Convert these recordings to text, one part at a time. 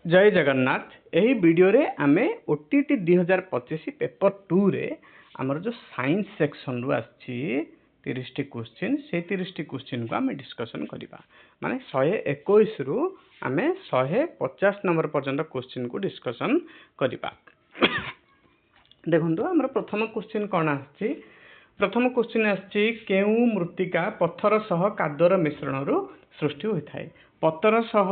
जय जगन्नाथ। यही वीडियो रे आमे ओटीटी 2025 पेपर 2 रे हमर जो साइंस सेक्शन रु आछि 30 टी क्वेश्चन से 30 टी क्वेश्चन को आमे डिस्कशन करिबा। माने 121 रु आमे 150 नंबर पर्यंत क्वेश्चन को डिस्कशन करिबा। देखंतु हमर प्रथम क्वेश्चन कोन आछि। प्रथम क्वेश्चन आछि केउ मृत्तिका पत्थर सह कादर मिश्रण रु सृष्टि होई थाए। पत्थर सह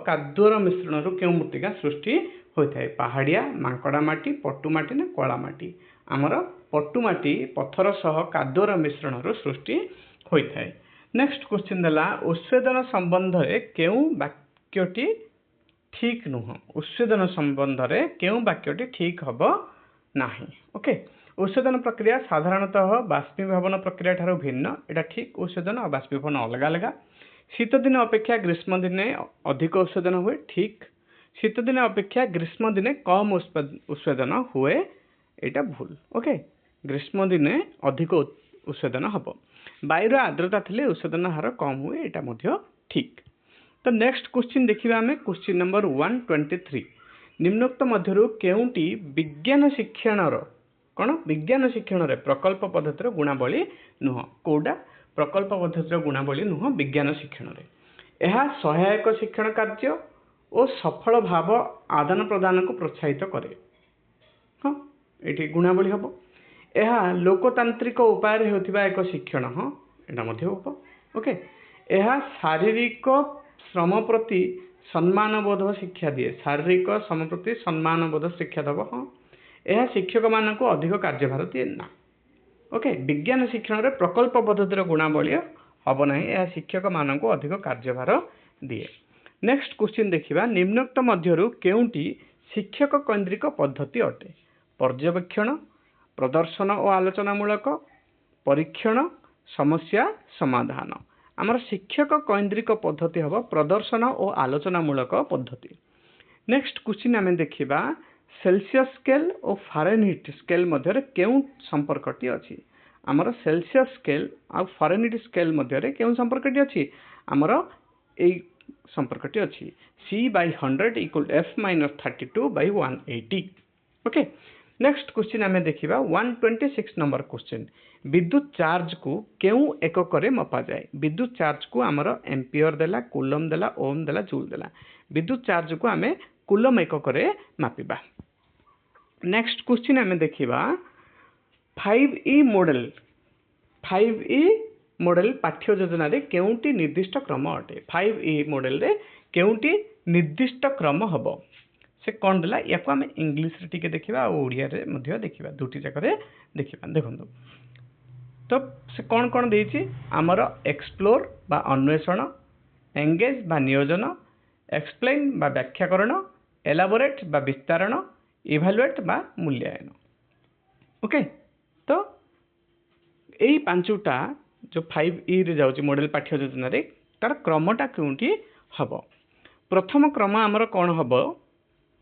कादुअर मिश्रण रु केउ मृत्तिका सृष्टि होई थाए। पहाड़िया मांकड़ा माटी पट्टू माटी ना कला माटी। आमर पट्टू माटी पत्थर सह कादुअर मिश्रण रु सृष्टि होई थाए। नेक्स्ट क्वेश्चन देला उच्छेदन संबंध रे केउ वाक्यटी ठीक नुह। उच्छेदन संबंध रे केउ वाक्यटी ठीक हबो नाही। ओके, उच्छेदन प्रक्रिया साधारणतः बाष्पीभवन प्रक्रिया ठारो भिन्न। एटा ठीक। उच्छेदन और बाष्पीभवन अलग अलग। शीत दिन अपेक्षा ग्रीष्म दिने अधिक उच्छेदन हुए। ठीक। शीत दिन अपेक्षा ग्रीष्म दिने कम उच्छेदन हुए। एटा भूल। ओके, ग्रीष्म दिने अधिक उच्छेदन हबो। वायुर आर्द्रता थिले उच्छेदन हार कम हुए। एटा मध्य ठीक। तो नेक्स्ट क्वेश्चन देखिबा हमें क्वेश्चन नंबर 123। निम्नोक्त मध्यरु केउंटी विज्ञान शिक्षणर कोन विज्ञान शिक्षण रे प्रकल्प पद्धतिर गुणावली नुह। कोडा प्रकल्प पद्धतिर गुणावली नुह विज्ञान शिक्षण रे। एहा सहायक शिक्षण कार्य और सफल भाव आदान प्रदान को प्रोत्साहित करे। हाँ, एठी गुणावली हबो। एहा लोकतांत्रिक उपाय रे होतिबा एक शिक्षण। हाँ, एटा मध्ये हबो। ओके, एहा शारीरिक श्रम प्रति सम्मान बोध शिक्षा दिए। शारीरिक श्रम प्रति सम्मान बोध शिक्षा दबो। हाँ, यह शिक्षक मान को अधिक कार्यभार दिए ना। ओके, विज्ञान शिक्षण रे प्रकल्प पद्धतिर गुणावली हम ना। यह शिक्षक मान को अधिक कार्यभार दिए। नेक्स्ट क्वेश्चन देखिबा निम्नोक्त मध्यरु केउंटी शिक्षक केंद्रिक पद्धति अटे। पर्यवेक्षण, प्रदर्शन और आलोचनामूलक, परीक्षण, समस्या समाधान। आमर शिक्षक केंद्रिक पद्धति हबो प्रदर्शन और आलोचनामूलक पद्धति। नेक्स्ट क्वेश्चन आमे देखिबा सेल्सियस स्केल और फारेनहीट स्केल मध्य केउ संपर्कटी अछि। आमर सेल्सियस स्केल और फारेनहीट स्केल मध्य केउ संपर्कटी अछि। आमर एई संपर्कटी अछि C/100 = F-32/180। Okay, next question आमे देखिबा 126 नंबर क्वेश्चन। विद्युत चार्ज को केउ एकक रे मपा जाए। विद्युत चार्ज को आमर एम्पियर देला, कूलम देला, ओम देला, जूल देला। विद्युत चार्ज को आमे कूलम एकक रे मापिबा। नेक्स्ट क्वेश्चन आमे देखिबा 5E मॉडल। 5E मॉडल पाठ्य योजना रे केउंटी निर्दिष्ट क्रम अटे। 5E मॉडल रे केउंटी निर्दिष्ट क्रम हबो। से कोन देला याको आमे इंग्लिश रे टिके देखिबा और ओडिया रे मध्ये देखिबा। दुटी जगह रे देखिबा। देखंतु तो से कोन कोन देछि। हमर एक्सप्लोर बा अन्वेषण, एंगेज बा नियोजन, एक्सप्लेन बा व्याख्याकरण, एलाबोरेट बा विस्तारण, इभालुएट बा मूल्यांकन। ओके, तो एई पांचटा जो 5E रे जाउची मॉडल पाठ्य योजना रे तार क्रमटा केउंटी हबो। प्रथम क्रम हमर कोन हबो।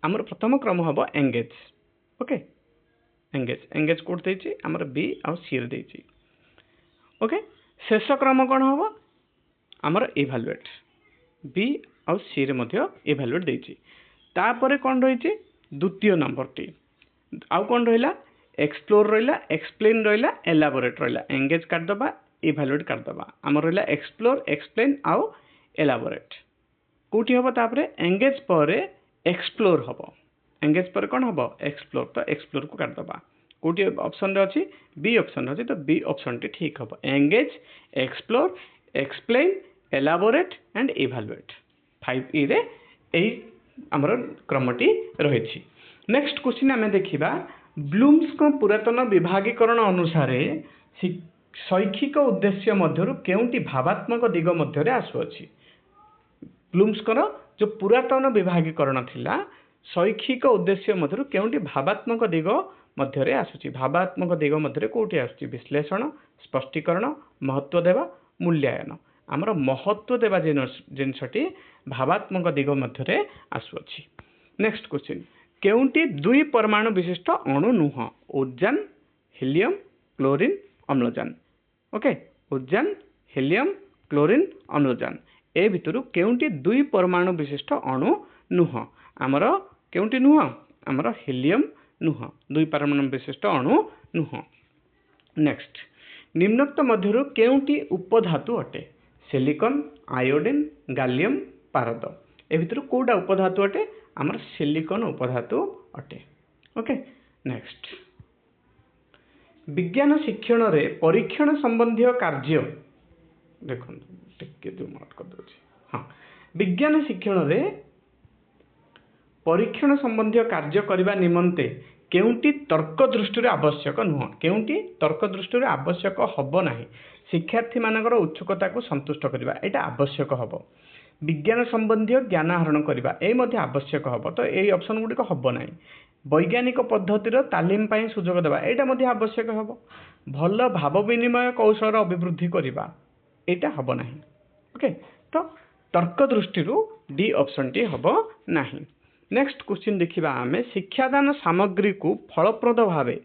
हमर प्रथम क्रम हबो एंगेज। ओके, एंगेज कोड देछि हमर B और C रे देछि। ओके, शेष क्रम कोन हबो हमर इभालुएट। B और C रे मध्ये इभालुएट देछि। तापरे कोन रहिछि द्वितीय नंबर टी आउ कोन रहिला एक्सप्लोर रहिला, एक्सप्लेन रहिला, एलाबोरेट रहिला। एंगेज काट दबा, इभालुएट काट दबा। हमर रहिला एक्सप्लोर, एक्सप्लेन आउ एलाबोरेट। कोठी हबो तापरे एंगेज परे एक्सप्लोर हबो। एंगेज परे कोन हबो एक्सप्लोर। तो एक्सप्लोर को काट दबा। कोठी ऑप्शन रे अछि बी ऑप्शन अछि। तो बी ऑप्शन टी ठीक हबो। Engage, explore, explain, elaborate and evaluate 5E रे एई हमर क्रमटी रहिछि। नेक्स्ट क्वेश्चन आमे देखिबा ब्लूम्स को पुरातन विभागीकरण अनुसार शैक्षिक उद्देश्य मध्यरु केउंटी भावात्मक दिग मध्यरे आसु अछि। ब्लूम्स को जो पुरातन विभागीकरण थिला शैक्षिक उद्देश्य मध्यरु केउंटी भावात्मक दिग मध्यरे आसुछि। भावात्मक दिग मध्यरे कोउठी आसुछि विश्लेषण, स्पष्टीकरण, महत्व देवा, मूल्यांकन। हमर महत्व देवा जिनसटी भावात्मक दिग मध्यरे आसु अछि। नेक्स्ट क्वेश्चन केउंटी दुई परमाणु विशिष्ट अणु नुह। ओजन, हीलियम, क्लोरीन, अम्लजान। ओके, ओजन, हीलियम, क्लोरीन, अम्लजान। ए भितरु केउंटी 2 परमाणु विशिष्ट अणु नुह आमर केउंटी नुह आमर हेलियम नुह 2 परमाणु विशिष्ट अणु नुह। नेक्स्ट निम्नोक्त मध्यरु केउंटी उपधातु अटे सिलिकॉन आयोडीन गालियम पारद ए भितरु कोडा उपधातु अटे आमर सिलिकॉन उपधातु अटे। ओके नेक्स्ट विज्ञान शिक्षण रे परीक्षण संबंधी कार्य देखो टिके जो नोट कर दउछि। हां विज्ञान शिक्षण रे परीक्षण संबंधी कार्य करबा निमंते केउंटी तर्क दृष्टि आवश्यक नुह केउंटी तर्क दृष्टि आवश्यक हब नाही शिक्षार्थी मानकर उत्सुकता को संतुष्ट करबा एटा आवश्यक हब विज्ञान संबंधी ज्ञान आहरण करबा ए मध्ये आवश्यक हब तो एई ऑप्शन गुडी को हब नाही वैज्ञानिक पद्धतिर तालीम पाई सुजोग देबा एटा मध्ये आवश्यक हब भल भाव विनिमय कौशल अभिवृद्धि करबा एटा हब नाही। ओके तो तर्क दृष्टि डी ऑप्शन टी हब नाही। नेक्स्ट क्वेश्चन देखिबा आमे शिक्षादान सामग्री को फलप्रद भावे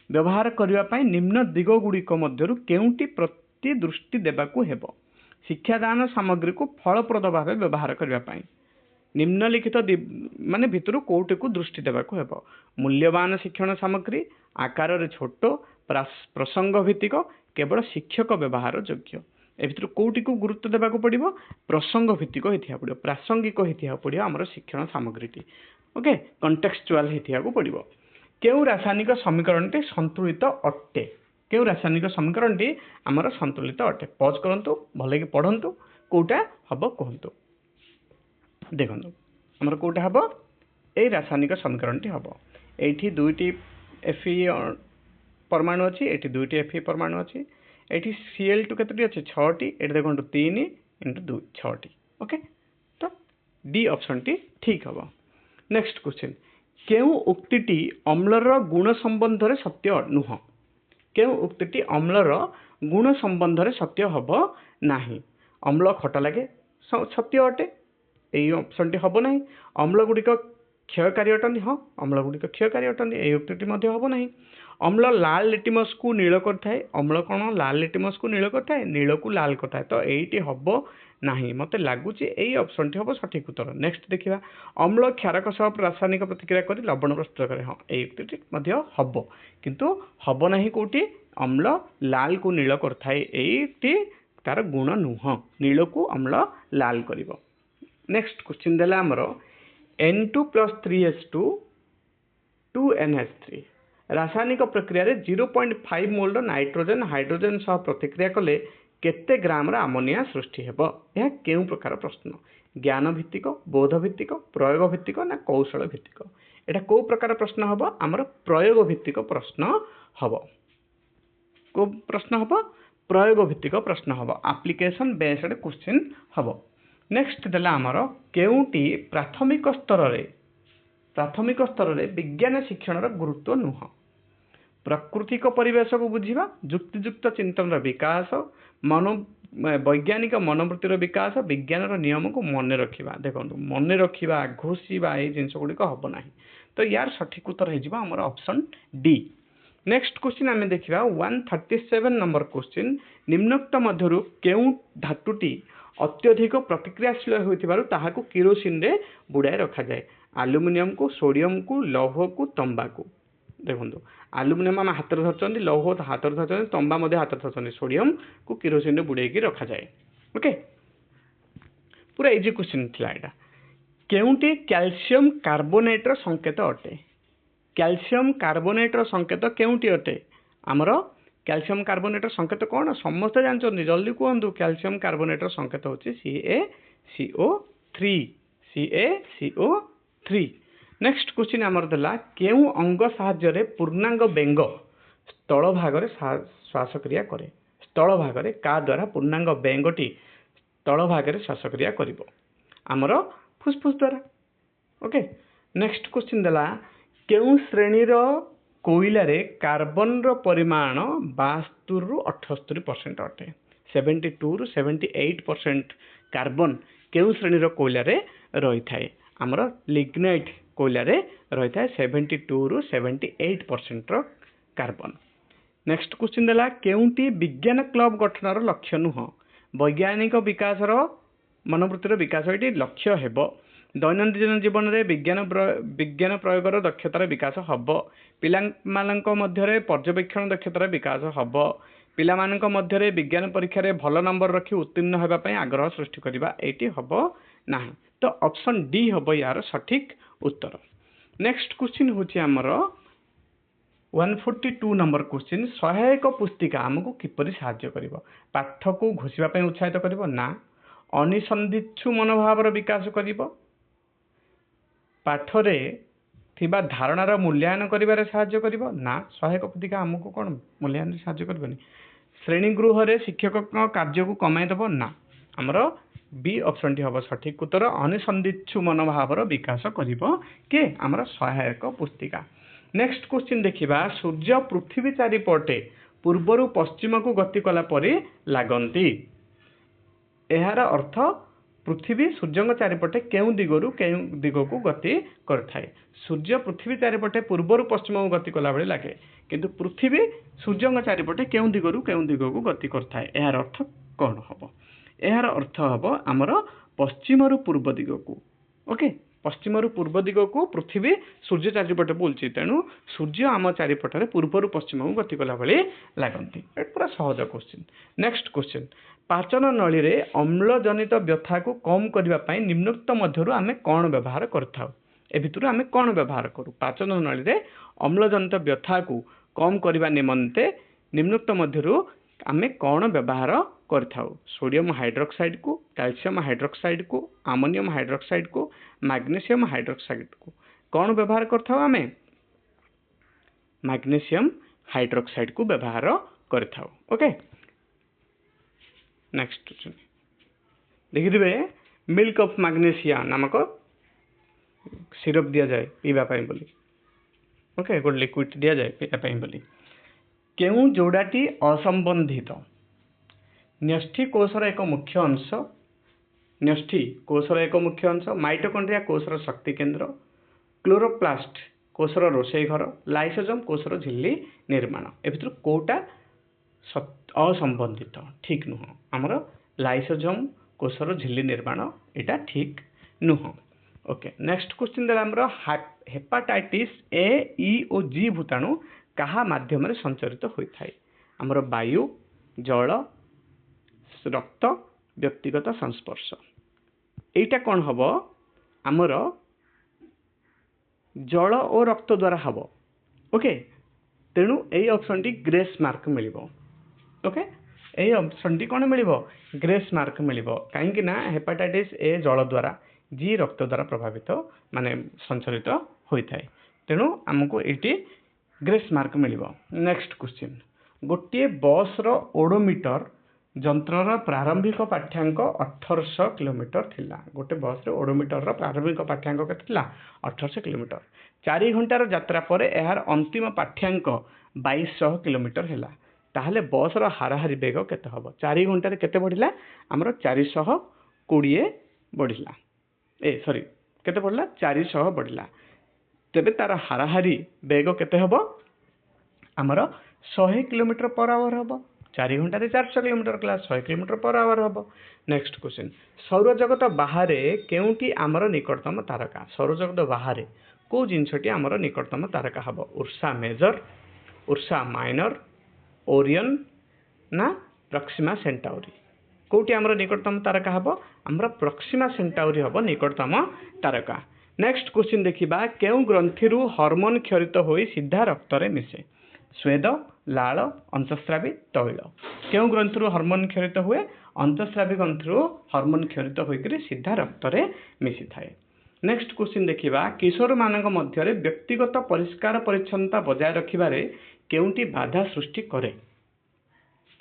व्यवहार करबा पाई निम्न दिग गुडी को मध्यरु केउंटी प्रति दृष्टि देबाकू हेबो शिक्षादान सामग्री को फलप्रद भावे व्यवहार करबा पाई निम्नलिखित माने भितरु कोउटी को दृष्टि देबाकू हेबो मूल्यवान शिक्षण सामग्री आकार रे छोट प्रसंग भित्तिक केवल शिक्षक व्यवहार योग्य ए भितर कोउटी को गुरुत्व देबाकू पड़िबो प्रसंग भित्तिक हेथिया पड़िबो प्रासंगिक हेथिया पड़िबो हमर शिक्षण सामग्रीटी। ओके कॉन्टेक्सचुअल हेथिया को पड़िबो केउ रासायनिक समीकरणटी संतुलित अटे केउ रासायनिक समीकरणटी हमर संतुलित अटे पॉज करंतु भले कि पढंतु कोउटा हबो कहंतु देखंतु हमर कोउटा हबो ए रासायनिक समीकरणटी हबो एठी दुईटी Fe परमाणु अछि एठी दुईटी Fe परमाणु अछि एठी Cl2 केतटी अछि 6टी एठी देखंतु 3 * 2 6टी। ओके तो डी ऑप्शन टी ठीक हबो। नेक्स्ट क्वेश्चन केउ उक्तिटी अम्लर गुण संबंध रे सत्य नुह केउ उक्तिटी अम्लर गुण संबंध रे सत्य हबो नाही अम्ल खटा लागे सत्य अटे एई ऑप्शन टी हबो नाही अम्ल गुडी को क्षयकारी अटंदी हाँ अम्ल गुड़िक क्षयकारी अटंदी ए उक्ति हम ना अम्ल लाल लिटिमस को नील करए अम्ल कौन लाल लिटिमस को नील करए नील को लाल करए तो ये हम ना मत लगुच यही ऑप्शन टी हम सठिक उत्तर। नेक्स्ट देखा अम्ल क्षारक सह रासायनिक प्रतिक्रिया कर लवण प्रस्तुत करे हाँ ये उक्ति हम किंतु हम ना कौटी अम्ल लाल को नील करए ये तार गुण नुह नील को अम्ल लाल कर। नेक्स्ट क्वेश्चन देला आमर N2 + 3H2 2NH3 रासायनिक प्रक्रिया रे 0.5 मोल नाइट्रोजन हाइड्रोजन सह प्रतिक्रिया कले केते ग्राम आमोनिया सृष्टि हेबो यह केउ प्रकार प्रश्न ज्ञान भित्तिक बोध भित्तिक प्रयोग भित्तिक ना कौशल भित्तिक एटा को प्रकार प्रश्न हबो हमर प्रयोग भित्तिक प्रश्न हबो को प्रश्न हबो प्रयोग भित्तिक प्रश्न हबो एप्लीकेशन बेस्ड क्वेश्चन हबो। नेक्स्ट देला आमर केउटी प्राथमिक स्तर रे विज्ञान शिक्षण गुरुत्व नुह प्राकृतिक परिवेश को बुझीबा युक्तियुक्त चिंतन विकास मन वैज्ञानिक मनोवृत्तिर विकास विज्ञान नियम को मन रखा देखो मन रखा घोषा ये जिनस गुड़िक हम ना तो यार सठिक उत्तर होमर ऑप्शन डी। नेक्स्ट क्वेश्चन आम देखा 137 नंबर क्वेश्चन निम्नोक्त मध्यरु केउ धातुटी अत्यधिक प्रतिक्रियाशील होता किरोसिन रे बुड़ाई रखा जाए आलुमिनियम को सोडियम को लौह को तंबा को देखो आलुमिनियम आम हाथ धरते लौह हाथ धरते तंबा हाथ धरते सोडियम को किरोसिन रे बुड़ाई रखा जाए। ओके पूरा इजी क्वेश्चन थिला एटा केउंटी कैल्शियम कार्बोनेट रो संकेत अटे कैल्शियम कार्बोनेट रो संकेत केउंटी अटे आमर कैल्शियम कार्बोनेट संकेत कौन समस्त जानते जल्दी कहतु कैल्शियम कार्बोनेट संकेत होची CaCO3 नेक्स्ट क्वेश्चन आमर देला केउ अंग साहाय्य पूर्णांग बेंग स्थल भाग रे श्वासक्रिया करे स्थल भाग रे का द्वारा पूर्णांग बेंगटी स्थल भाग रे श्वासक्रिया करिवो आमर फुसफुस द्वारा। ओके नेक्स्ट क्वेश्चन देला केउ श्रेणी रो कोइला रे कार्बन रो परिमाण 72 रु 78% अटे 72 रु 78% कार्बन केउ श्रेणी रो कोइला रे रही थाए आमर लिग्नाइट कोइला रे रही थाए 72 रु 78% रो कार्बन। नेक्स्ट क्वेश्चन देला केउंटी विज्ञान क्लब गठन रो लक्ष्य नुह वैज्ञानिक विकास रो मनोवृत्तिर विकास ये लक्ष्य हेब दैनंदिन जीवन में विज्ञान प्रयोगर दक्षतार विकास हम पिलांको मध्य पर्यवेक्षण दक्षतार विकास हम पिलामानंको मध्य विज्ञान परीक्षा रे भल नंबर रखी उत्तीर्ण होगापी आग्रह सृष्टि करवा ये हम ना तो ऑप्शन डी हम यार सठिक उत्तर। नेक्स्ट क्वेश्चन होची हमर 142 नंबर क्वेश्चन सहायक पुस्तिका आमको किपरि सहाय्य करिवो पाठ को घोषिबा पय उत्साहित करिवो ना अनिसंधित्सु मनोभावर विकास करिवो पाठ रे थिबा धारणार मूल्यांकन करिबारे सहाय्य करिवो ना सहायक पुस्तिका आमको कोन मूल्यांकन सहाय्य करबनी श्रेणी गृह रे शिक्षक कार्य को कमाई देबो ना हमर बी ऑप्शन टी हम सठिक उत्तर अनिसंधित्सु मनोभावर विकास करिवो के हमर सहायक पुस्तिका। नेक्स्ट क्वेश्चन देखिबा सूर्य पृथ्वी चारिपटे पूर्वरु पश्चिम को गति कला परे लागंती एहार अर्थ पृथ्वी सूर्य चारिपटे केउ दिगरु केउ दिग को गति करथाय सूर्य पृथ्वी चारिपटे पूर्वरु पश्चिम को गति कला बेले लागे किंतु पृथ्वी सूर्य चारिपटे केउ दिगरु केउ दिग को गति करथाय एहार अर्थ कोन हबो एहार अर्थ हबो हमर पश्चिम रु पूर्व दिग को ओके पश्चिम रु पूर्व दिग को पृथ्वी सूर्य चारिपटे बुलची तेणु सूर्य आम चारिपटे पूर्व पश्चिम को गति कला बेले लागंती पूरा सहज क्वेश्चन। नेक्स्ट क्वेश्चन पाचन नली रे अम्ल जनित व्यथा को कम करबा पई निम्नोक्त मध्यरु आमे कोन व्यवहार करथाउ ए भितरु आमे कोन व्यवहार करू पाचन नली रे अम्ल जनित व्यथा को कम करबा निमंते निम्नोक्त मध्यरु आमे कोन व्यवहार करथाउ सोडियम हाइड्रोक्साइड को कैल्शियम हाइड्रोक्साइड को अमोनियम हाइड्रोक्साइड को मैग्नीशियम हाइड्रोक्साइड को कौन व्यवहार करथाउ आमे मैग्नीशियम हाइड्रोक्साइड को व्यवहार करथाउ ओके। नेक्स्ट देखिथिबे मिल्क ऑफ मैग्नीशिया नामक सिरप दिया जाए पीवा पाई बोली ओके गोटे लिक्विड दिया जाए पीवा पाई बोली केउ जोड़ाटी असंबंधित न्यष्टि कोशर एक मुख्य अंश न्यष्टि कोशर एक मुख्य अंश माइटोकॉन्ड्रिया कोशर शक्ति केंद्र क्लोरोप्लास्ट कोशर रोषेई घर लाइसोजोम कोशर झिल्ली निर्माण ए भितर कोटा असंबंधित ठीक नुह आमर लाइसोजोम कोशर झिल्ली निर्माण एटा ठीक नुह ओके। नेक्स्ट क्वेश्चन देला हमर हेपाटाइटिस ए ई और जी भूताणु कहा माध्यम रे संचरित होई थाए हमर वायु जल रक्त व्यक्तिगत संस्पर्श एटा कौन हम आमर जल और रक्त द्वारा हम ओके तेणु यही ऑप्शन टी ग्रेस मार्क मिलिबो ओके यही ऑप्शन टी कौन मिलिबो ग्रेस मार्क मिलिबो काहेकि ना हेपाटाइटिस ए जल द्वारा जी रक्त द्वारा प्रभावित माने संचरित होई थाए तेणु हमको एटी ग्रेस मार्क मिलिबो। नेक्स्ट क्वेश्चन गोटे बस रो ओडोमीटर जंत्रर प्रारंभिक पाठ्यांक 1800 किलोमीटर थिला गोटे बस रे ओडोमीटर रो प्रारंभिक पाठ्यांक केते थिला 1800 किलोमीटर 4 घंटार यात्रा पर एहार अंतिम पाठ्यांक 2200 किलोमीटर हैला ताहले बस रो हाराहारी बेग केते हबो 4 घंटा रे केते बढ़िला हमरो 420 बढ़िला ए सॉरी केते बढ़िला 400 बढ़िला तेबे तार हाराहारी बेग केते हबो हमरो 100 किलोमीटर पर आवर हबो 4 घंटा रे 400 kilometre class 100 kilometre per hour हबो। नेक्स्ट क्वेश्चन सौर जगत बाहर केउटी आमर निकटतम तारका सौर जगत बाहर को जिनसटी आमर निकटतम तारका हबो Ursa Major Ursa Minor Orion ना प्रॉक्सिमा सेंटाउरी कोटी आमर निकटतम तारका हबो आमर प्रॉक्सिमा सेंटाउरी हबो निकटतम तारका। नेक्स्ट क्वेश्चन देखिबा केउ ग्रंथिरु हार्मोन क्षरित होई सीधा रक्त रे मिसे स्वेद लाल अंतस्रावी तैल केउ ग्रंथिरु हार्मोन क्षरित हुए अंतस्रावी ग्रंथिरु हार्मोन क्षरित होइकरी सीधा रक्त रे मिसी थाए। नेक्स्ट क्वेश्चन देखिबा किशोर मानक मध्य रे व्यक्तिगत परिष्कार परिच्छन्नता बजाय रखिबारे केउटी बाधा सृष्टि करे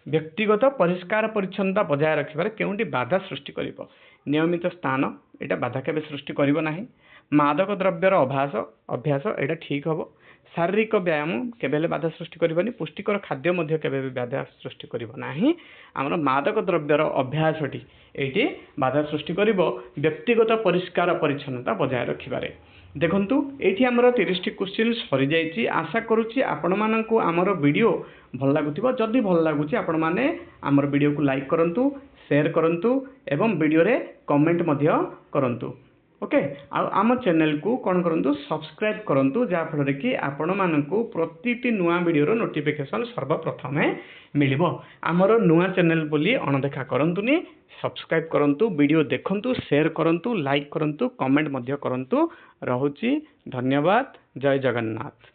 व्यक्तिगत परिष्कार परिच्छन्नता बजाय रखिबारे केउटी बाधा सृष्टि करिवो नियमित स्थान एटा बाधा केबे सृष्टि करिवो नाही मादक द्रव्यर अभ्यास एटा ठीक हबो शारीरिक व्यायाम केबेले बाधा सृष्टि करिवनी पुष्टिकर खाद्य मध्य केबे बाधा सृष्टि करिवो नाही हमर मादक द्रव्यर अभ्यासटी एटी बाधा सृष्टि करिवो व्यक्तिगत परिष्कार परिच्छन्नता बजाय रखिबारे। देखंतु एठी हमर 30 टी क्वेश्चन सरी जाईची आशा करूची आपण माननकु हमर वीडियो भल लागुथिबो जदी भल लागुची आपण माने हमर वीडियो को लाइक करंतु ସେୟାର କରନ୍ତୁ ଏବଂ ଭିଡ଼ିଓରେ କମେଣ୍ଟ ମଧ୍ୟ କରନ୍ତୁ। ओके आम चैनल को कौन करूँ सब्सक्राइब करूँ जहाँफल कि आपण मानक प्रति नुआ वीडियो नोटिफिकेशन सर्वप्रथम मिल आमर नुआ चैनल बोली अणदेखा करंतुनी सब्सक्राइब करूँ वीडियो देखूँ शेयर करूँ लाइक करूँ कमेंट करूँ। रहुची धन्यवाद। जय जगन्नाथ।